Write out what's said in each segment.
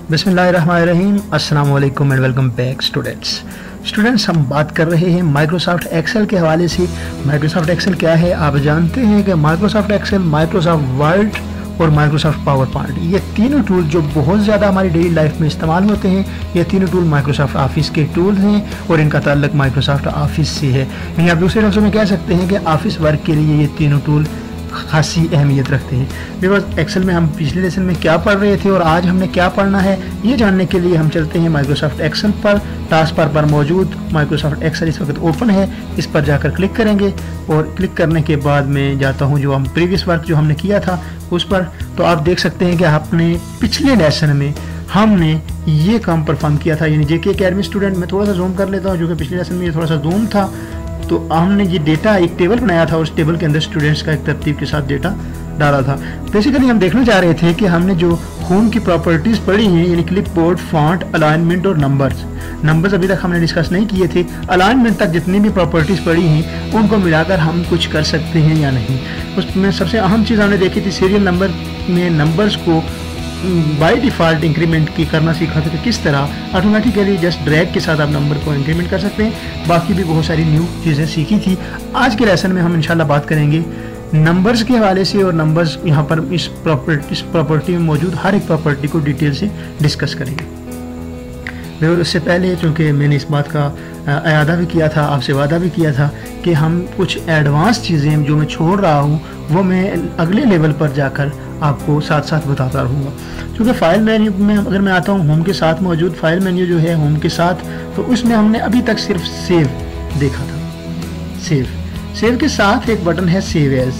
बिस्मिल्लाहिर्रहमानिर्रहीम, अस्सलाम वालेकुम एंड वेलकम बैक स्टूडेंट्स। हम बात कर रहे हैं माइक्रोसॉफ्ट एक्सेल के हवाले से। माइक्रोसॉफ्ट एक्सेल क्या है आप जानते हैं कि माइक्रोसॉफ्ट एक्सेल, माइक्रोसॉफ्ट वर्ड और माइक्रोसॉफ्ट पावर पॉइंट, ये तीनों टूल जो बहुत ज़्यादा हमारी डेली लाइफ में इस्तेमाल होते हैं, ये तीनों टूल माइक्रोसॉफ्ट ऑफिस के टूल हैं और इनका ताल्लुक माइक्रोसॉफ्ट ऑफिस से है। यानी आप दूसरे लफ्ज़ों में कह सकते हैं कि ऑफिस वर्क के लिए ये तीनों टूल खासी अहमियत रखते हैं। बिकॉज एक्सेल में हम पिछले लेसन में क्या पढ़ रहे थे और आज हमने क्या पढ़ना है, ये जानने के लिए हम चलते हैं माइक्रोसॉफ्ट एक्सेल पर। टास्क बार पर मौजूद माइक्रोसॉफ्ट एक्सेल इस वक्त ओपन है, इस पर जाकर क्लिक करेंगे और क्लिक करने के बाद मैं जाता हूँ जो हम प्रीवियस वर्क जो हमने किया था उस पर। तो आप देख सकते हैं कि आपने पिछले लेसन में हमने ये काम परफॉर्म किया था, यानी जेके अकेडमी स्टूडेंट। मैं थोड़ा सा जूम कर लेता हूँ, जो कि पिछले लेसन में ये थोड़ा सा जूम था। तो हमने ये डेटा एक टेबल बनाया था, उस टेबल के अंदर स्टूडेंट्स का एक तरतीब के साथ डेटा डाला था। बेसिकली हम देखना चाह रहे थे कि हमने जो होम की प्रॉपर्टीज़ पढ़ी हैं, यानी क्लिपबोर्ड, फॉन्ट, अलाइनमेंट और नंबर्स अभी तक हमने डिस्कस नहीं किए थे। अलाइनमेंट तक जितनी भी प्रॉपर्टीज़ पढ़ी हैं उनको मिलाकर हम कुछ कर सकते हैं या नहीं। उसमें सबसे अहम चीज़ हमने देखी थी, सीरियल नंबर में नंबर्स को बाय डिफ़ॉल्ट इंक्रीमेंट की करना सीखा था कि किस तरह ऑटोमेटिकली जस्ट ड्रैग के साथ आप नंबर को इंक्रीमेंट कर सकते हैं। बाकी भी बहुत सारी न्यू चीज़ें सीखी थी। आज के लेसन में हम इंशाल्लाह बात करेंगे नंबर्स के हवाले से, और नंबर्स यहाँ पर इस प्रॉपर्टी में मौजूद हर एक प्रॉपर्टी को डिटेल से डिस्कस करेंगे। और उससे पहले चूँकि मैंने इस बात का अयादा भी किया था, आपसे वादा भी किया था कि हम कुछ एडवांस चीज़ें जो मैं छोड़ रहा हूँ वो मैं अगले लेवल पर जाकर आपको साथ साथ बताता रहूँगा। क्योंकि फाइल मेन्यू में अगर मैं आता हूँ, होम के साथ मौजूद फाइल मेन्यू जो है होम के साथ, तो उसमें हमने अभी तक सिर्फ सेव देखा था। सेव के साथ एक बटन है सेव एज।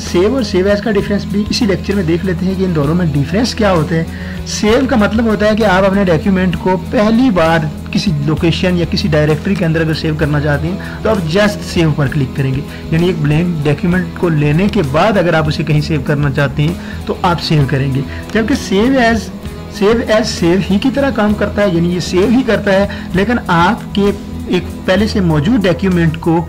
सेव और सेव एज का डिफरेंस भी इसी लेक्चर में देख लेते हैं कि इन दोनों में डिफरेंस क्या होते हैं। सेव का मतलब होता है कि आप अपने डॉक्यूमेंट को पहली बार किसी लोकेशन या किसी डायरेक्टरी के अंदर अगर सेव करना चाहते हैं तो आप जस्ट सेव पर क्लिक करेंगे। यानी एक ब्लैंक डॉक्यूमेंट को लेने के बाद अगर आप उसे कहीं सेव करना चाहते हैं तो आप सेव करेंगे। जबकि सेव एज सेव ही की तरह काम करता है, यानी ये सेव ही करता है, लेकिन आपके एक पहले से मौजूद डॉक्यूमेंट को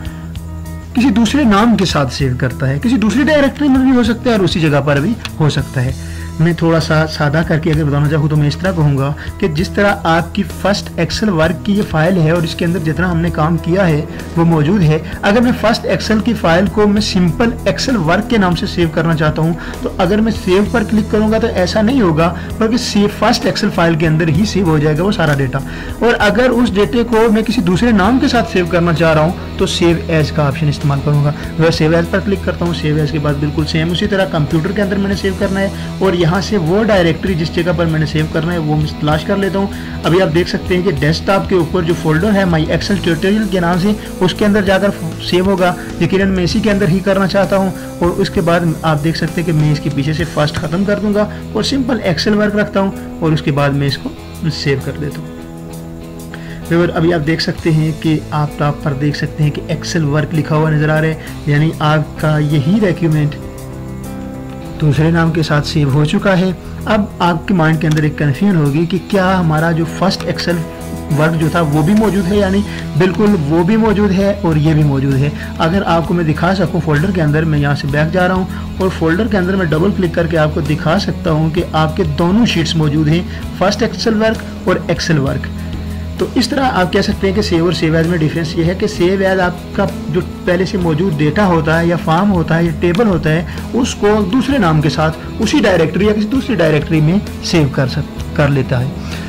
किसी दूसरे नाम के साथ सेव करता है। किसी दूसरी डायरेक्टरी में भी हो सकता है और उसी जगह पर भी हो सकता है। मैं थोड़ा सा सादा करके अगर बताना चाहूँ तो मैं इस तरह कहूँगा कि जिस तरह आपकी फर्स्ट एक्सेल वर्क की ये फाइल है और इसके अंदर जितना हमने काम किया है वो मौजूद है, अगर मैं फर्स्ट एक्सेल की फाइल को मैं सिंपल एक्सेल वर्क के नाम से सेव करना चाहता हूँ तो अगर मैं सेव पर क्लिक करूँगा तो ऐसा नहीं होगा, बल्कि सेव फर्स्ट एक्सेल फाइल के अंदर ही सेव हो जाएगा वो सारा डेटा। और अगर उस डेटे को मैं किसी दूसरे नाम के साथ सेव करना चाह रहा हूँ तो सेव एज का ऑप्शन इस्तेमाल करूँगा। वह सेव एज पर क्लिक करता हूँ। सेव एज के बाद बिल्कुल सेम उसी तरह कंप्यूटर के अंदर मैंने सेव करना है और यहाँ से वो डायरेक्टरी जिस जगह पर मैंने सेव करना है वो मैं तलाश कर लेता हूँ। अभी आप देख सकते हैं कि डेस्कटॉप के ऊपर जो फोल्डर है माई एक्सेल ट्यूटोरियल के नाम से, उसके अंदर जाकर सेव होगा। यकीनन मैं इसी के अंदर ही करना चाहता हूँ और उसके बाद आप देख सकते हैं कि मैं इसके पीछे से फर्स्ट ख़त्म कर दूंगा और सिंपल एक्सेल वर्क रखता हूँ और उसके बाद मैं इसको सेव कर देता हूँ। और अभी आप देख सकते हैं कि आप टॉप पर देख सकते हैं कि एक्सेल वर्क लिखा हुआ नज़र आ रहा है, यानी आपका यही डॉक्यूमेंट दूसरे नाम के साथ सेव हो चुका है। अब आपके माइंड के अंदर एक कन्फ्यूजन होगी कि क्या हमारा जो फर्स्ट एक्सेल वर्क जो था वो भी मौजूद है, यानी बिल्कुल वो भी मौजूद है और ये भी मौजूद है। अगर आपको मैं दिखा सकूं फोल्डर के अंदर, मैं यहाँ से बैक जा रहा हूँ और फोल्डर के अंदर मैं डबल क्लिक करके आपको दिखा सकता हूँ कि आपके दोनों शीट्स मौजूद हैं, फर्स्ट एक्सेल वर्क और एक्सेल वर्क। तो इस तरह आप कह सकते हैं कि सेव और सेव एज में डिफरेंस ये है कि सेव एज आपका जो पहले से मौजूद डेटा होता है या फॉर्म होता है या टेबल होता है उसको दूसरे नाम के साथ उसी डायरेक्टरी या किसी दूसरी डायरेक्टरी में सेव कर लेता है।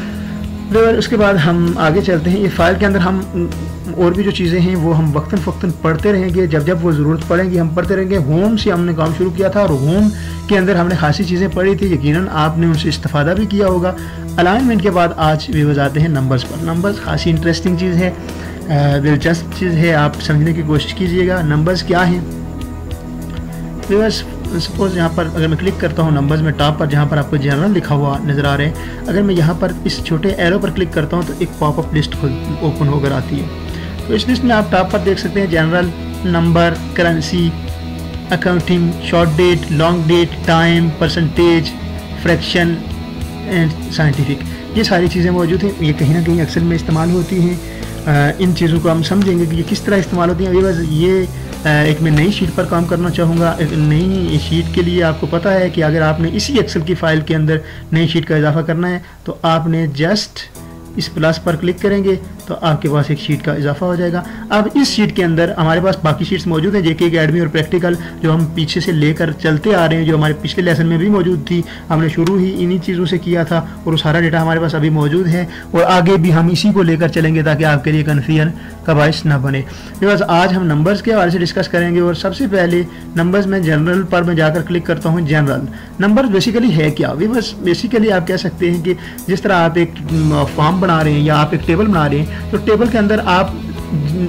और उसके बाद हम आगे चलते हैं। ये फाइल के अंदर हम और भी जो चीज़ें हैं वो हम वक्तन फ़क्तन पढ़ते रहेंगे, जब वो ज़रूरत पड़ेगी हम पढ़ते रहेंगे। होम से हमने काम शुरू किया था और होम के अंदर हमने खासी चीज़ें पढ़ी थी, यकीनन आपने उनसे इस्तेफादा भी किया होगा। अलाइनमेंट के बाद आज भी जाते हैं नंबर्स पर। नंबर्स खासी इंटरेस्टिंग चीज़ है, दिलचस्प चीज़ है, आप समझने की कोशिश कीजिएगा। नंबर्स क्या हैं? सपोज यहाँ पर अगर मैं क्लिक करता हूँ नंबर्स में, टॉप पर जहाँ पर आपको जनरल लिखा हुआ नज़र आ रहे हैं, अगर मैं यहाँ पर इस छोटे एरो पर क्लिक करता हूँ तो एक पॉपअप लिस्ट ओपन होकर आती है। तो इस लिस्ट में आप टॉप पर देख सकते हैं general, number, currency, accounting, short date, long date, time, percentage, fraction and scientific, ये सारी चीज़ें मौजूद हैं। ये कहीं ना कहीं एक्सेल में इस्तेमाल होती हैं। इन चीज़ों को हम समझेंगे कि ये किस तरह इस्तेमाल होती हैं। बस ये एक मैं नई शीट पर काम करना चाहूँगा। एक नई शीट के लिए आपको पता है कि अगर आपने इसी एक्सेल की फ़ाइल के अंदर नई शीट का इजाफा करना है तो आपने जस्ट इस प्लस पर क्लिक करेंगे तो आपके पास एक शीट का इजाफा हो जाएगा। अब इस शीट के अंदर हमारे पास बाकी शीट्स मौजूद हैं, जेके एकेडमी और प्रैक्टिकल, जो हम पीछे से लेकर चलते आ रहे हैं, जो हमारे पिछले लेसन में भी मौजूद थी। हमने शुरू ही इन्हीं चीज़ों से किया था और वो सारा डेटा हमारे पास अभी मौजूद है और आगे भी हम इसी को लेकर चलेंगे ताकि आपके लिए कन्फ्यूजन का बायस ना बने। बिकॉज आज हम नंबर्स के हवाले से डिस्कस करेंगे और सबसे पहले नंबर्स में जनरल पर मैं जाकर क्लिक करता हूँ। जनरल नंबर्स बेसिकली है क्या? बस बेसिकली आप कह सकते हैं कि जिस तरह आप एक फॉर्म बना रहे हैं या आप एक टेबल बना रहे हैं, तो टेबल के अंदर आप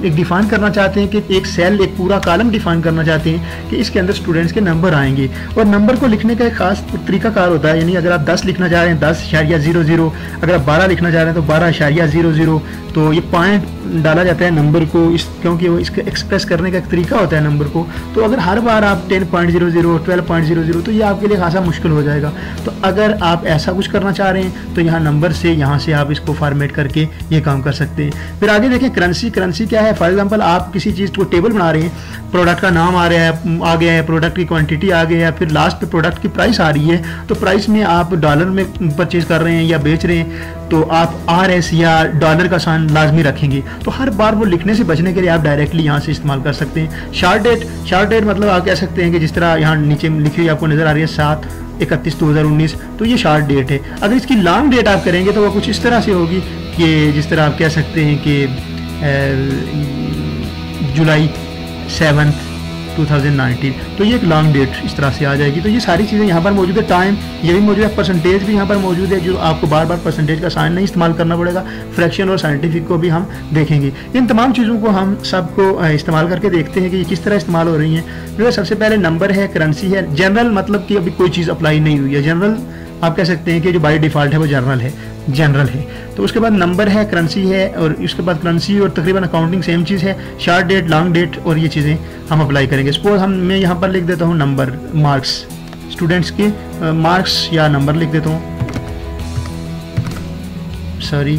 एक डिफाइन करना चाहते हैं कि एक सेल, एक पूरा कॉलम डिफाइन करना चाहते हैं कि इसके अंदर स्टूडेंट्स के नंबर आएंगे और नंबर को लिखने का एक खास तरीकाकार होता है। यानी अगर आप 10 लिखना चाह रहे हैं 10.00, अगर आप 12 लिखना चाह रहे हैं तो 12.00, तो ये पॉइंट डाला जाता है नंबर को, क्योंकि वो इसका एक्सप्रेस करने का एक तरीका होता है नंबर को। तो अगर हर बार आप 10.00, 12.00, तो ये आपके लिए खासा मुश्किल हो जाएगा। तो अगर आप ऐसा कुछ करना चाह रहे हैं तो यहाँ नंबर से, यहाँ से आप इसको फॉर्मेट करके ये काम कर सकते हैं। फिर आगे देखें करेंसी। करेंसी क्या है? फॉर एग्जांपल आप किसी चीज़ को टेबल बना रहे हैं, प्रोडक्ट का नाम आ गया है, प्रोडक्ट की क्वांटिटी आ गया है, फिर लास्ट पे प्रोडक्ट की प्राइस आ रही है। तो प्राइस में आप डॉलर में परचेज कर रहे हैं या बेच रहे हैं तो आप RS या डॉलर का साइन लाजमी रखेंगे। तो हर बार वो लिखने से बचने के लिए आप डायरेक्टली यहाँ से इस्तेमाल कर सकते हैं। शार्ट डेट मतलब आप कह सकते हैं कि जिस तरह यहाँ नीचे लिखी हुई आपको नज़र आ रही है 7/31/2019, तो ये शार्ट डेट है। अगर इसकी लॉन्ग डेट आप करेंगे तो वो कुछ इस तरह से होगी कि जिस तरह आप कह सकते हैं कि जुलाई 7, 2019, तो ये एक लॉन्ग डेट इस तरह से आ जाएगी। तो ये सारी चीज़ें यहाँ पर मौजूद है। टाइम ये भी मौजूद है, परसेंटेज भी यहाँ पर मौजूद है, जो आपको बार बार परसेंटेज का साइन नहीं इस्तेमाल करना पड़ेगा। फ्रैक्शन और साइंटिफिक को भी हम देखेंगे। इन तमाम चीज़ों को हम सबको इस्तेमाल करके देखते हैं कि ये किस तरह इस्तेमाल हो रही हैं। जो सबसे पहले नंबर है, करेंसी है। जनरल मतलब कि अभी कोई चीज़ अप्लाई नहीं हुई है। जनरल आप कह सकते हैं कि जो बाय डिफ़ॉल्ट है वो जनरल है। तो उसके बाद नंबर है, करेंसी है और उसके बाद करेंसी और तकरीबन अकाउंटिंग सेम चीज़ है। शार्ट डेट, लॉन्ग डेट और ये चीज़ें हम अप्लाई करेंगे। सपोज मैं यहाँ पर लिख देता हूँ नंबर, मार्क्स, स्टूडेंट्स के मार्क्स या नंबर लिख देता हूँ। सॉरी,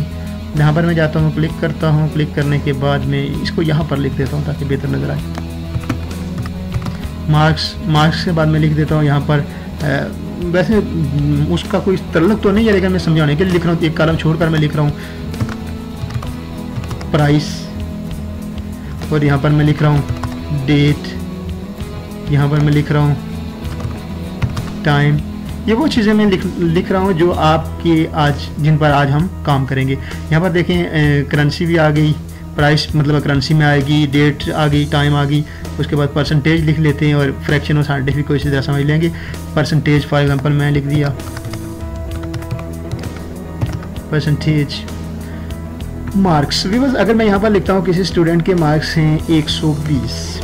यहाँ पर मैं जाता हूँ, क्लिक करता हूँ, क्लिक करने के बाद मैं इसको यहाँ पर लिख देता हूँ ताकि बेहतर नज़र आए। मार्क्स के बाद मैं लिख देता हूँ यहाँ पर वैसे उसका कोई तल्लुक तो नहीं है, लेकिन मैं समझाने के लिए लिख रहा हूँ। एक कॉलम छोड़कर मैं लिख रहा हूँ प्राइस और यहाँ पर मैं लिख रहा हूँ डेट, यहाँ पर मैं लिख रहा हूँ टाइम। ये वो चीज़ें मैं लिख रहा हूँ जो आपके जिन पर आज हम काम करेंगे। यहाँ पर देखें करेंसी भी आ गई, प्राइस मतलब करेंसी में आएगी, डेट आ गई, टाइम आ गई। उसके बाद परसेंटेज लिख लेते हैं और फ्रैक्शन और साइंटिफिक को इसी तरह समझ लेंगे। परसेंटेज फॉर एग्जांपल मैं लिख दिया परसेंटेज मार्क्स। बिकॉज अगर मैं यहाँ पर लिखता हूँ किसी स्टूडेंट के मार्क्स हैं 120,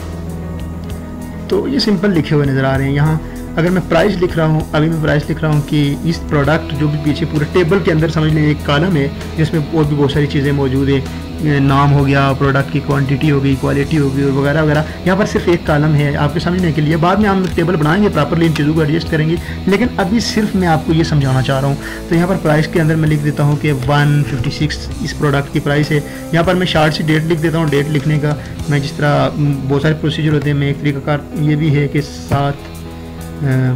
तो ये सिंपल लिखे हुए नज़र आ रहे हैं। यहाँ अगर मैं प्राइस लिख रहा हूँ, अभी मैं प्राइस लिख रहा हूँ कि इस प्रोडक्ट जो भी पीछे पूरे टेबल के अंदर समझ लें एक कॉलम है जिसमें और भी बहुत सारी चीज़ें मौजूद है। नाम हो गया, प्रोडक्ट की क्वांटिटी हो गई, क्वालिटी हो गई और वगैरह वगैरह। यहाँ पर सिर्फ एक कॉलम है आपके समझने के लिए। बाद में हम टेबल बनाएंगे, प्रॉपरली इन चीज़ों को एडजस्ट करेंगे, लेकिन अभी सिर्फ मैं आपको ये समझाना चाह रहा हूँ। तो यहाँ पर प्राइस के अंदर मैं लिख देता हूँ कि 156 इस प्रोडक्ट की प्राइस है। यहाँ पर मैं शार्ट सी डेट लिख देता हूँ। डेट लिखने का मैं जिस तरह बहुत सारे प्रोसीजर होते हैं, मैं एक तरीकाकार ये भी है कि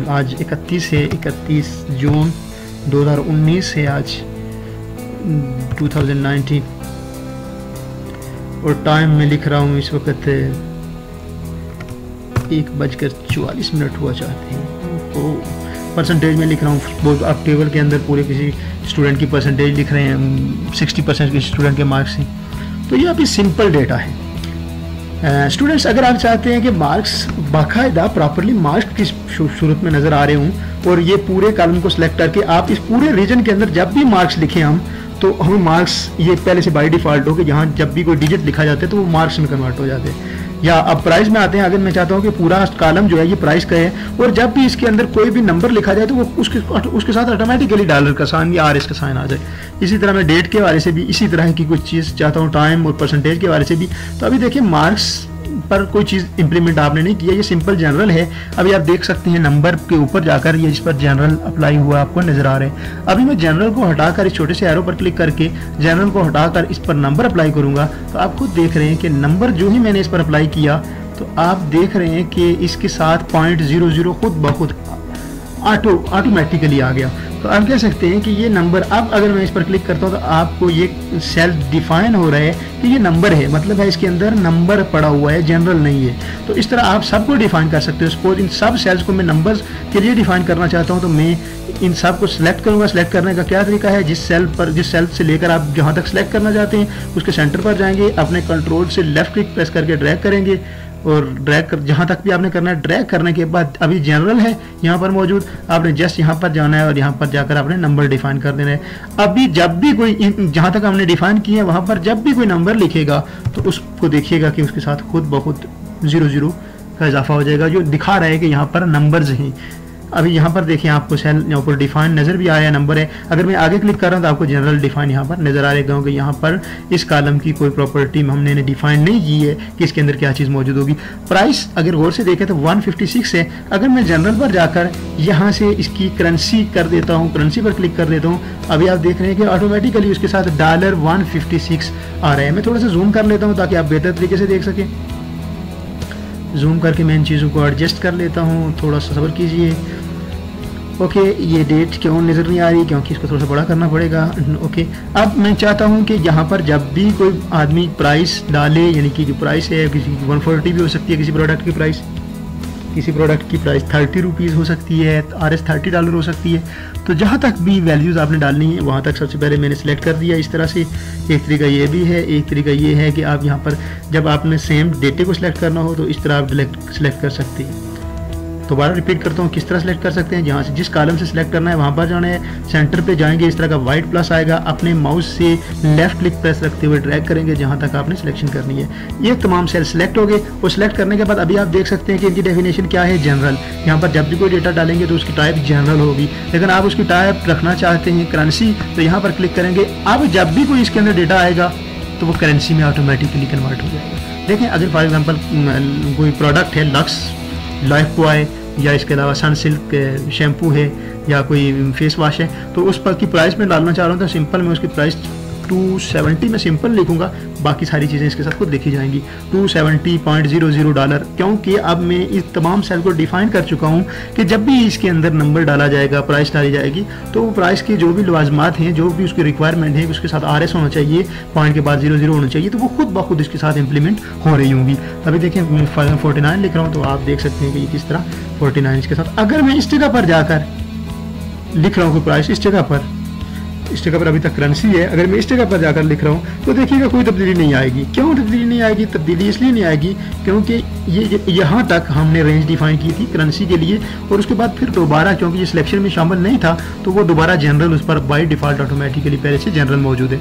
आज 31 है, 31 जून 2019 है आज 2019 और टाइम में लिख रहा हूँ इस वक्त 1:44 हुआ चाहते हैं। तो परसेंटेज में लिख रहा हूँ, बहुत आप टेबल के अंदर पूरे किसी स्टूडेंट की परसेंटेज लिख रहे हैं, 60% के स्टूडेंट के मार्क्स हैं। तो ये अभी सिंपल डेटा है। स्टूडेंट्स अगर आप चाहते हैं कि मार्क्स बाकायदा प्रॉपरली मार्क्स की सूरत में नज़र आ रहे हों और ये पूरे कॉलम को सिलेक्ट करके आप इस पूरे रीजन के अंदर जब भी मार्क्स लिखें हम, तो हमें मार्क्स ये पहले से बाय डिफ़ॉल्ट हो कि जहाँ जब भी कोई डिजिट लिखा जाता है तो वो मार्क्स में कन्वर्ट हो जाते हैं। या अब प्राइस में आते हैं। अगर मैं चाहता हूँ कि पूरा कॉलम जो है ये प्राइस का है और जब भी इसके अंदर कोई भी नंबर लिखा जाए तो वो उसके साथ ऑटोमेटिकली डॉलर का साइन या RS का साइन आ जाए। इसी तरह मैं डेट के बारे से भी इसी तरह की कुछ चीज़ चाहता हूँ, टाइम और परसेंटेज के बारे से भी। तो अभी देखिए मार्क्स पर कोई चीज़ इंप्लीमेंट आपने नहीं किया, ये सिंपल जनरल है। अभी आप देख सकते हैं नंबर के ऊपर जाकर ये इस पर जनरल अप्लाई हुआ आपको नजर आ रहे हैं। अभी मैं जनरल को हटाकर इस छोटे से एरो पर क्लिक करके जनरल को हटाकर इस पर नंबर अप्लाई करूंगा तो आप खुद देख रहे हैं कि नंबर जो ही मैंने इस पर अप्लाई किया तो आप देख रहे हैं कि इसके साथ 0.00 खुद ब खुद ऑटोमेटिकली आ गया। तो आप कह सकते हैं कि ये नंबर, अब अगर मैं इस पर क्लिक करता हूँ तो आपको ये सेल्फ डिफाइन हो रहा है कि ये नंबर है, मतलब है इसके अंदर नंबर पड़ा हुआ है, जनरल नहीं है। तो इस तरह आप सबको डिफाइन कर सकते हो। सपोज इन सब सेल्स को मैं नंबर्स के लिए डिफाइन करना चाहता हूँ तो मैं इन सब को सिलेक्ट करूंगा। सिलेक्ट करने का क्या तरीका है, जिस सेल से लेकर आप जहाँ तक सिलेक्ट करना चाहते हैं उसके सेंटर पर जाएंगे, अपने कंट्रोल से लेफ्ट क्लिक प्रेस करके ड्रैग करेंगे और ड्रैग कर जहाँ तक भी आपने करना है। ड्रैग करने के बाद अभी जनरल है यहाँ पर मौजूद, आपने जस्ट यहाँ पर जाना है और यहाँ पर जाकर आपने नंबर डिफाइन कर देना है। अभी जब भी कोई जहाँ तक हमने डिफाइन किया है वहाँ पर जब भी कोई नंबर लिखेगा तो उसको देखिएगा कि उसके साथ खुद ब खुद 00 का इजाफा हो जाएगा, जो दिखा रहा है कि यहाँ पर नंबर्स हैं। अभी यहाँ पर देखिए आपको सेल यहाँ पर डिफाइन नज़र भी आया, नंबर है। अगर मैं आगे क्लिक कर रहा हूँ तो आपको जनरल डिफाइन यहाँ पर नज़र आ रहा है, क्योंकि यहाँ पर इस कॉलम की कोई प्रॉपर्टी हमने डिफाइन नहीं की है कि इसके अंदर क्या चीज़ मौजूद होगी। प्राइस अगर गौर से देखें तो 156 है। अगर मैं जनरल पर जाकर यहाँ से इसकी करेंसी कर देता हूँ, करेंसी पर क्लिक कर देता हूँ, अभी आप देख रहे हैं कि ऑटोमेटिकली उसके साथ $156 आ रहा है। मैं थोड़ा सा जूम कर लेता हूँ ताकि आप बेहतर तरीके से देख सकें। जूम करके मैं इन चीज़ों को एडजस्ट कर लेता हूँ, थोड़ा सा सब्र कीजिए। ओके, ये डेट क्यों नज़र नहीं आ रही, क्योंकि इसको थोड़ा सा बड़ा करना पड़ेगा। ओके, अब मैं चाहता हूँ कि यहाँ पर जब भी कोई आदमी प्राइस डाले, यानी कि जो प्राइस है किसी की 140 भी हो सकती है, किसी प्रोडक्ट की प्राइस 30 रुपीज़ हो सकती है, RS $30 हो सकती है। तो जहाँ तक भी वैल्यूज़ आपने डालनी है वहाँ तक सबसे पहले मैंने सेलेक्ट कर दिया इस तरह से। एक तरीका ये भी है, एक तरीका ये है कि आप यहाँ पर जब आपने सेम डेटे को सिलेक्ट करना हो तो इस तरह आप सिलेक्ट कर सकते हैं। दोबारा रिपीट करता हूँ किस तरह सेलेक्ट कर सकते हैं। जहाँ से जिस कॉलम से सिलेक्ट करना है वहाँ पर जाना है, सेंटर पे जाएंगे, इस तरह का वाइट प्लस आएगा, अपने माउस से लेफ्ट क्लिक प्रेस रखते हुए ड्रैग करेंगे जहाँ तक आपने सिलेक्शन करनी है। ये तमाम सेल सिलेक्ट हो गए। और सिलेक्ट करने के बाद अभी आप देख सकते हैं कि इनकी डेफिनेशन क्या है, जनरल। यहाँ पर जब भी कोई डेटा डालेंगे तो उसकी टाइप जनरल होगी, लेकिन आप उसकी टाइप रखना चाहते हैं करेंसी तो यहाँ पर क्लिक करेंगे। अब जब भी कोई इसके अंदर डेटा आएगा तो वो करेंसी में ऑटोमेटिकली कन्वर्ट हो जाएगा। देखें, अगर फॉर एग्जांपल कोई प्रोडक्ट है, लक्स लाइफ बॉय या इसके अलावा सनसिल्क शैम्पू है या कोई फेस वॉश है, तो उस पर की प्राइस में डालना चाह रहा हूँ तो सिंपल मैं उसकी प्राइस 270 में सिंपल लिखूंगा, बाकी सारी चीज़ें इसके साथ खुद लिखी जाएंगी। $270.00, क्योंकि अब मैं इस तमाम सेल को डिफाइन कर चुका हूँ कि जब भी इसके अंदर नंबर डाला जाएगा, प्राइस डाली जाएगी, तो वो प्राइस की जो भी लवाजमात हैं, जो भी उसकी रिक्वायरमेंट है, उसके साथ RS होना चाहिए, पॉइंट के बाद 00 होना चाहिए, तो वो खुद ब खुद इसके साथ इंप्लीमेंट हो रही होंगी। अभी देखें 49 लिख रहा हूँ तो आप देख सकते हैं कि ये किस तरह 49 के साथ। अगर मैं इस जगह पर जाकर लिख रहा हूँ कोई प्राइस, इस जगह पर अभी तक करेंसी है, अगर मैं इस जगह पर जाकर लिख रहा हूँ तो देखिएगा कोई तब्दीली नहीं आएगी। क्यों तब्दीली नहीं आएगी? तब्दीली इसलिए नहीं आएगी क्योंकि ये यहाँ तक हमने रेंज डिफाइन की थी करेंसी के लिए, और उसके बाद फिर दोबारा क्योंकि ये सिलेक्शन में शामिल नहीं था तो वो दोबारा जनरल उस पर बाय डिफ़ॉल्ट ऑटोमेटिकली पहले से जनरल मौजूद है।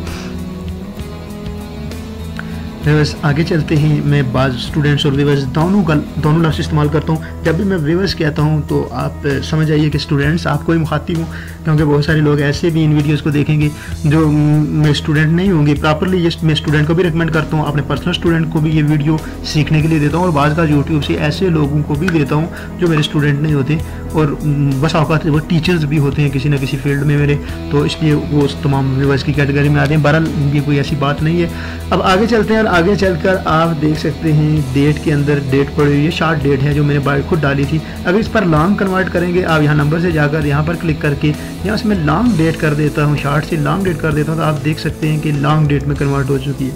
व्यूअर्स आगे चलते हैं। मैं बाज़ स्टूडेंट्स और व्यूअर्स दोनों लफ्ज़ इस्तेमाल करता हूँ। जब भी मैं व्यूअर्स कहता हूँ तो आप समझ आइए कि स्टूडेंट्स आपको ही मुखातिब हूँ, क्योंकि बहुत सारे लोग ऐसे भी इन वीडियोस को देखेंगे जो मेरे स्टूडेंट नहीं होंगे प्रॉपरली। ये मैं स्टूडेंट को भी रिकमेंड करता हूँ, अपने पर्सनल स्टूडेंट को भी ये वीडियो सीखने के लिए देता हूँ, और बाज़ का यूट्यूब से ऐसे लोगों को भी देता हूँ जो मेरे स्टूडेंट नहीं होते और बस औकात वो टीचर्स भी होते हैं किसी न किसी फील्ड में मेरे, तो इसलिए वो उस तमाम व्यूअर्स की कैटेगरी में आते हैं। बहरहाल ये कोई ऐसी बात नहीं है। अब आगे चलते हैं और आगे चलकर आप देख सकते हैं डेट के अंदर डेट पड़ी हुई है, शॉर्ट डेट है जो मैंने बाय खुद डाली थी। अगर इस पर लॉन्ग कन्वर्ट करेंगे, आप यहाँ नंबर से जाकर यहाँ पर क्लिक करके यहाँ से मैं लॉन्ग डेट कर देता हूँ, शॉर्ट से लॉन्ग डेट कर देता हूँ, तो आप देख सकते हैं कि लॉन्ग डेट में कन्वर्ट हो चुकी है।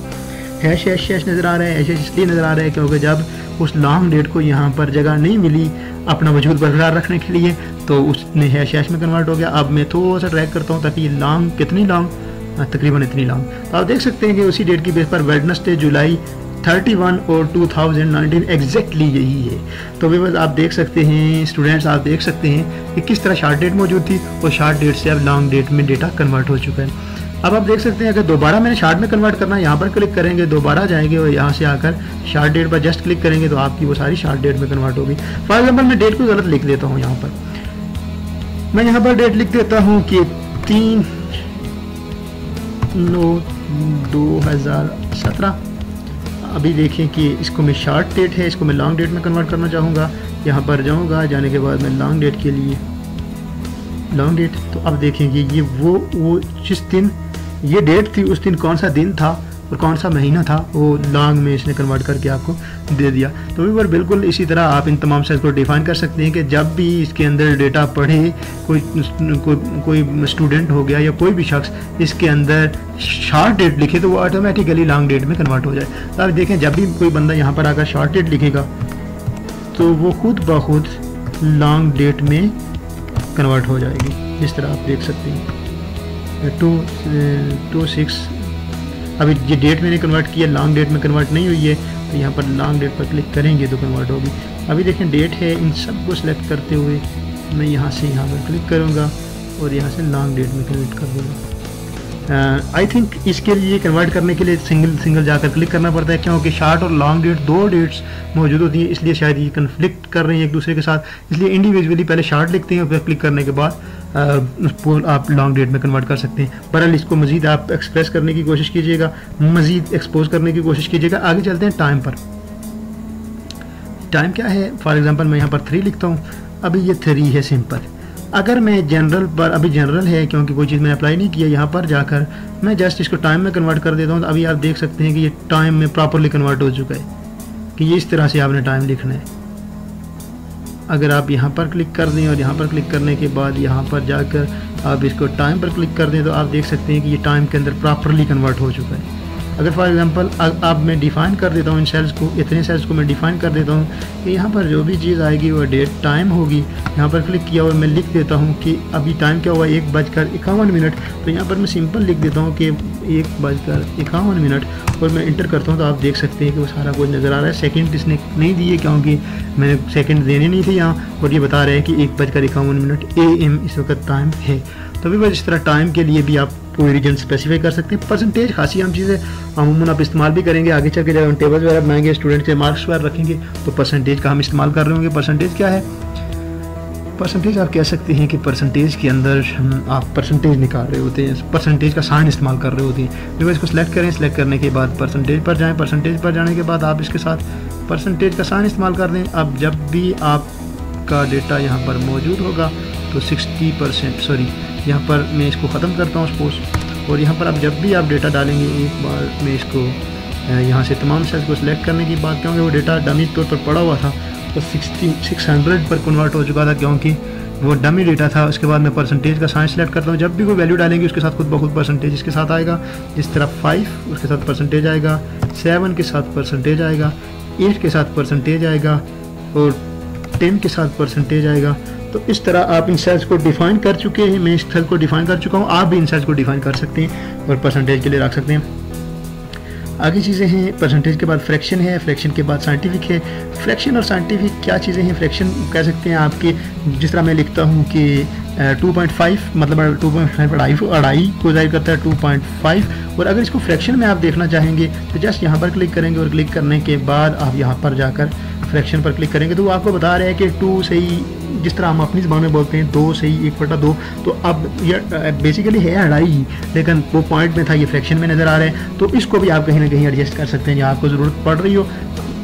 हैश नज़र आ रहा है, हैश इसलिए नज़र आ रहा है क्योंकि जब उस लॉन्ग डेट को यहाँ पर जगह नहीं मिली अपना वजूद बरकरार रखने के लिए तो उसने हैश में कन्वर्ट हो गया। अब मैं थोड़ा सा ट्रैक करता हूँ ताकि ये लॉन्ग कितनी लॉन्ग, तकरीबन इतनी लॉन्ग। तो आप देख सकते हैं कि उसी डेट की बेस पर वेडनेसडे जुलाई 31 और 2019 एग्जैक्टली यही है। तो भी बस आप देख सकते हैं स्टूडेंट्स, आप देख सकते हैं कि किस तरह शॉर्ट डेट मौजूद थी और शॉर्ट डेट से अब लॉन्ग डेट में डेटा कन्वर्ट हो चुका है। अब आप देख सकते हैं अगर दोबारा मैंने शॉर्ट में कन्वर्ट करना है, यहाँ पर क्लिक करेंगे, दोबारा जाएंगे और यहाँ से आकर शॉर्ट डेट पर जस्ट क्लिक करेंगे तो आपकी वो सारी शॉर्ट डेट में कन्वर्ट होगी। फॉर एग्जाम्पल मैं डेट को गलत लिख देता हूँ, यहाँ पर मैं यहाँ पर डेट लिख देता हूँ कि 3/9/2017। अभी देखें कि इसको मैं शॉर्ट डेट है, इसको मैं लॉन्ग डेट में कन्वर्ट करना चाहूँगा। यहाँ पर जाऊँगा, जाने के बाद मैं लॉन्ग डेट के लिए लॉन्ग डेट, तो अब देखेंगे ये वो जिस दिन ये डेट थी उस दिन कौन सा दिन था और कौन सा महीना था, वो लॉन्ग में इसने कन्वर्ट करके आपको दे दिया। तो व्यूअर बिल्कुल इसी तरह आप इन तमाम सेल्स को डिफाइन कर सकते हैं कि जब भी इसके अंदर डेटा पढ़े कोई स्टूडेंट हो गया या कोई भी शख्स इसके अंदर शॉर्ट डेट लिखे तो वो ऑटोमेटिकली लॉन्ग डेट में कन्वर्ट हो जाए। तो आप देखें जब भी कोई बंदा यहाँ पर आकर शॉर्ट डेट लिखेगा तो वो खुद ब खुद लॉन्ग डेट में कन्वर्ट हो जाएगी। जिस तरह आप देख सकते हैं 2/6 अभी ये डेट मैंने कन्वर्ट किया, लॉन्ग डेट में कन्वर्ट नहीं हुई है, तो यहाँ पर लॉन्ग डेट पर क्लिक करेंगे तो कन्वर्ट होगी। अभी देखें डेट है, इन सब को सिलेक्ट करते हुए मैं यहाँ से यहाँ पर क्लिक करूँगा और यहाँ से लॉन्ग डेट में कन्वर्ट कर दूँगा। आई थिंक इसके लिए कन्वर्ट करने के लिए सिंगल जाकर क्लिक करना पड़ता है, क्योंकि शॉर्ट और लॉन्ग डेट दो डेट्स मौजूद होती हैं, इसलिए शायद ये कन्फ्लिक्ट कर रहे हैं एक दूसरे के साथ। इसलिए इंडिविजुअली पहले शॉर्ट लिखते हैं और फिर क्लिक करने के बाद आप लॉन्ग डेट में कन्वर्ट कर सकते हैं। बहरहाल इसको मज़ीद आप एक्सप्रेस करने की कोशिश कीजिएगा, मज़ीद एक्सपोज करने की कोशिश कीजिएगा। आगे चलते हैं टाइम पर। टाइम क्या है, फॉर एग्जांपल मैं यहाँ पर 3 लिखता हूँ, अभी ये 3 है सिंपल। अगर मैं जनरल पर, अभी जनरल है क्योंकि कोई चीज़ मैंने अप्लाई नहीं किया, यहाँ पर जाकर मैं जस्ट इसको टाइम में कन्वर्ट कर देता हूँ, तो अभी आप देख सकते हैं कि ये टाइम में प्रॉपरली कन्वर्ट हो चुका है कि ये इस तरह से आपने टाइम लिखना है। अगर आप यहाँ पर क्लिक कर दें और यहाँ पर क्लिक करने के बाद यहाँ पर जाकर आप इसको टाइम पर क्लिक कर दें तो आप देख सकते हैं कि ये टाइम के अंदर प्रॉपरली कन्वर्ट हो चुका है। अगर फॉर एग्जांपल अब मैं डिफ़ाइन कर देता हूँ इन सेल्स को, इतने सेल्स को मैं डिफ़ाइन कर देता हूँ कि यहाँ पर जो भी चीज़ आएगी वो डेट टाइम होगी। यहाँ पर क्लिक किया और मैं लिख देता हूँ कि अभी टाइम क्या हुआ 1:51, तो यहाँ पर मैं सिंपल लिख देता हूँ कि 1:51 और मैं इंटर करता हूँ तो आप देख सकते हैं कि वो सारा कुछ नज़र आ रहा है। सेकंड इसने नहीं दिए क्योंकि मैंने सेकंड देने नहीं थे यहाँ, और ये बता रहे हैं कि 1:51 AM इस वक्त टाइम है। तो भी इस तरह टाइम के लिए भी आप कोई रीजन स्पेसिफाई कर सकते हैं। परसेंटेज खासी हम चीज़ें अमूमन आप इस्तेमाल भी करेंगे आगे चल के, जब हम टेबल्स वगैरह बनाएंगे स्टूडेंट के मार्क्स वगैरह रखेंगे तो परसेंटेज का हम इस्तेमाल कर रहे होंगे। परसेंटेज क्या है, परसेंटेज आप कह सकते हैं कि परसेंटेज के अंदर आप परसेंटेज निकाल रहे होते हैं, परसेंटेज का साइन इस्तेमाल कर रहे होते हैं। जब इसको सिलेक्ट करें, सिलेक्ट करने के बाद परसेंटेज पर जाएँ, परसेंटेज पर जाने के बाद आप इसके साथ परसेंटेज का साइन इस्तेमाल कर दें। अब जब भी आपका डेटा यहाँ पर मौजूद होगा तो 60%, सॉरी यहाँ पर मैं इसको ख़त्म करता हूँ सपोज, और यहाँ पर अब जब भी आप डेटा डालेंगे, एक बार मैं इसको यहाँ से तमाम सेल्स को सिलेक्ट करने की बात, क्योंकि वो डेटा डमी तौर पर पड़ा हुआ था तो 600 पर कन्वर्ट हो चुका था क्योंकि वो डमी डेटा था। उसके बाद मैं परसेंटेज का साइन सेलेक्ट करता हूँ, जब भी कोई वैल्यू डालेंगे उसके साथ खुद ब खुद परसेंटेज इसके साथ आएगा। इस तरह 5 उसके साथ परसेंटेज आएगा, 7 के साथ परसेंटेज आएगा, 8 के साथ परसेंटेज आएगा और 10 के साथ परसेंटेज आएगा। तो इस तरह आप इन सेल्स को डिफ़ाइन कर चुके हैं, मैं इस सेल को डिफ़ाइन कर चुका हूँ, आप भी इन सेल्स को डिफ़ाइन कर सकते हैं और परसेंटेज के लिए रख सकते हैं। आगे चीज़ें हैं, परसेंटेज के बाद फ्रैक्शन है, फ्रैक्शन के बाद साइंटिफिक है। फ्रैक्शन और साइंटिफिक क्या चीज़ें हैं, फ्रैक्शन कह सकते हैं आपके, जिस तरह मैं लिखता हूँ कि 2.5 मतलब 2.5 अढ़ाई को ज़ाहिर करता है 2.5, और अगर इसको फ्रैक्शन में आप देखना चाहेंगे तो जस्ट यहाँ पर क्लिक करेंगे और क्लिक करने के बाद आप यहाँ पर जाकर फ्रैक्शन पर क्लिक करेंगे तो वो आपको बता रहे हैं कि 2 सही, जिस तरह हम अपनी ज़बान में बोलते हैं 2 सही 1/2, तो अब ये बेसिकली है अढ़ाई ही, लेकिन वो पॉइंट में था, ये फ्रैक्शन में नज़र आ रहे हैं। तो इसको भी आप कहीं ना कहीं एडजस्ट कर सकते हैं जहाँ आपको ज़रूरत पड़ रही हो।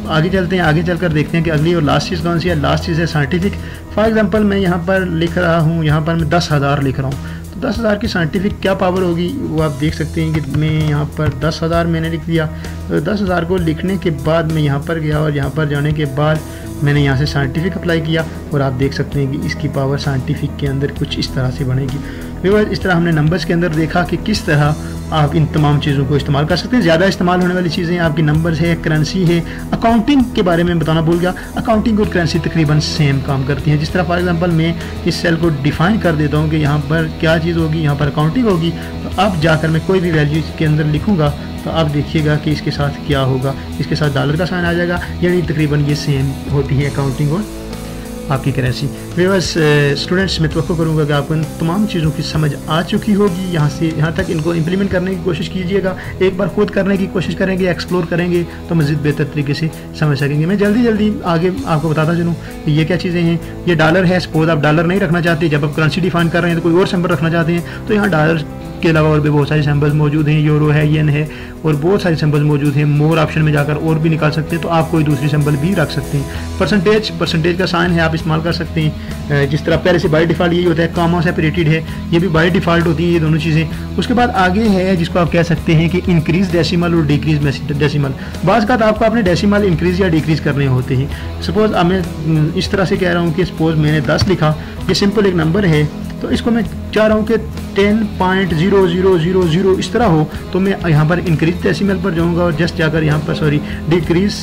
आगे चलते हैं, आगे चलकर देखते हैं कि अगली और लास्ट चीज़ कौन सी है। लास्ट चीज़ है साइंटिफिक। फॉर एग्जांपल मैं यहाँ पर लिख रहा हूँ, यहाँ पर मैं 10,000 लिख रहा हूँ, तो 10,000 की साइंटिफिक क्या पावर होगी वो आप देख सकते हैं कि मैं यहाँ पर 10,000 मैंने लिख दिया। तो 10,000 को लिखने के बाद मैं यहाँ पर गया और यहाँ पर जाने के बाद मैंने यहाँ से साइंटिफिक अप्लाई किया और आप देख सकते हैं कि इसकी पावर साइंटिफिक के अंदर कुछ इस तरह से बनेगी। इस तरह हमने नंबर्स के अंदर देखा कि किस तरह आप इन तमाम चीज़ों को इस्तेमाल कर सकते हैं। ज़्यादा इस्तेमाल होने वाली चीज़ें आपकी नंबर्स है, करेंसी है। अकाउंटिंग के बारे में बताना भूल गया, अकाउंटिंग और करेंसी तकरीबन सेम काम करती हैं। जिस तरह फॉर एग्जांपल मैं इस सेल को डिफ़ाइन कर देता हूँ कि यहाँ पर क्या चीज़ होगी, यहाँ पर अकाउंटिंग होगी, तो अब जाकर मैं कोई भी वैल्यू इसके अंदर लिखूँगा तो आप देखिएगा कि इसके साथ क्या होगा, इसके साथ डॉलर का साइन आ जाएगा, यानी तकरीबन ये सेम होती है अकाउंटिंग और आपकी करेंसी। व्यूअर्स स्टूडेंट्स, मैं तवक्को करूँगा कि आपको इन तमाम चीज़ों की समझ आ चुकी होगी। यहाँ से यहाँ तक इनको इम्प्लीमेंट करने की कोशिश कीजिएगा। एक बार खुद करने की कोशिश करेंगे, एक्सप्लोर करेंगे तो मज़ीद बेहतर तरीके से समझ सकेंगे। मैं जल्दी आगे आपको बताता चलूँ कि ये क्या चीज़ें हैं। ये डॉलर है। सपोज आप डॉलर नहीं रखना चाहते, जब आप करेंसी डिफाइन कर रहे हैं तो कोई और सिंबल रखना चाहते हैं, तो यहाँ डॉलर के अलावा और भी बहुत सारे सिंबल्स मौजूद हैं। यूरो है, येन है और बहुत सारे सिंबल्स मौजूद हैं। मोर ऑप्शन में जाकर और भी निकाल सकते हैं, तो आप कोई दूसरी सिंबल भी रख सकते हैं। परसेंटेज का साइन है, आप इस्तेमाल कर सकते हैं। जिस तरह पहले से बाय डिफ़ॉल्ट यही होता है, कामा सेपरेटेड है, ये भी बाय डिफ़ॉल्ट होती है ये दोनों चीज़ें। उसके बाद आगे है जिसको आप कह सकते हैं कि इंक्रीज डेसिमल और डिक्रीज डेसिमल। बाज़ का आपको अपने डेसिमल इंक्रीज या डिक्रीज करने होते हैं। सपोज अब मैं इस तरह से कह रहा हूँ कि सपोज मैंने 10 लिखा, ये सिंपल एक नंबर है, तो इसको मैं चाह रहा हूँ कि 10.0000 इस तरह हो, तो मैं यहाँ पर इंक्रीज डेसिमल पर जाऊँगा और जस्ट जाकर यहाँ पर सॉरी डिक्रीज,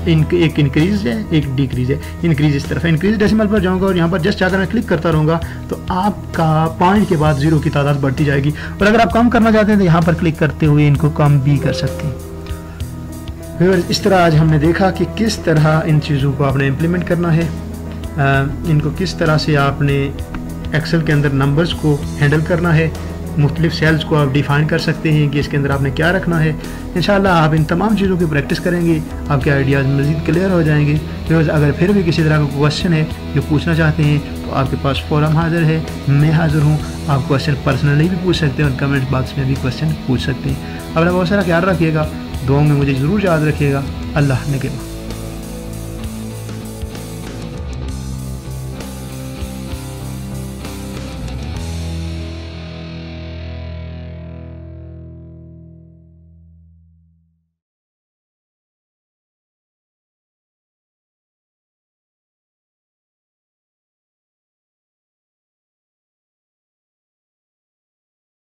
एक इंक्रीज है एक डिक्रीज है, इंक्रीज इस तरफ इंक्रीज डेसिमल पर जाऊँगा और यहाँ पर जस्ट जाकर मैं क्लिक करता रहूँगा, तो आपका पॉइंट के बाद 0 की तादाद बढ़ती जाएगी। और अगर आप कम करना चाहते हैं तो यहाँ पर क्लिक करते हुए इनको कम भी कर सकते हैं। इस तरह आज हमने देखा कि किस तरह इन चीज़ों को आपने इम्प्लीमेंट करना है, इनको किस तरह से आपने एक्सेल के अंदर नंबर्स को हैंडल करना है। मुख्तलिफ सेल्स को आप डिफ़ाइन कर सकते हैं कि इसके अंदर आपने क्या रखना है। इंशाल्लाह आप इन तमाम चीज़ों की प्रैक्टिस करेंगे, आपके आइडियाज़ मज़ीद क्लियर हो जाएंगे। तो अगर फिर भी किसी तरह का क्वेश्चन है जो पूछना चाहते हैं तो आपके पास फोरम हाजिर है, मैं हाज़िर हूँ। आप क्वेश्चन पर्सनली भी पूछ सकते हैं और कमेंट बॉक्स में भी क्वेश्चन पूछ सकते हैं। अपना बहुत सारा ख्याल रखिएगा, दुआओं में मुझे ज़रूर याद रखिएगा। अल्लाह ने के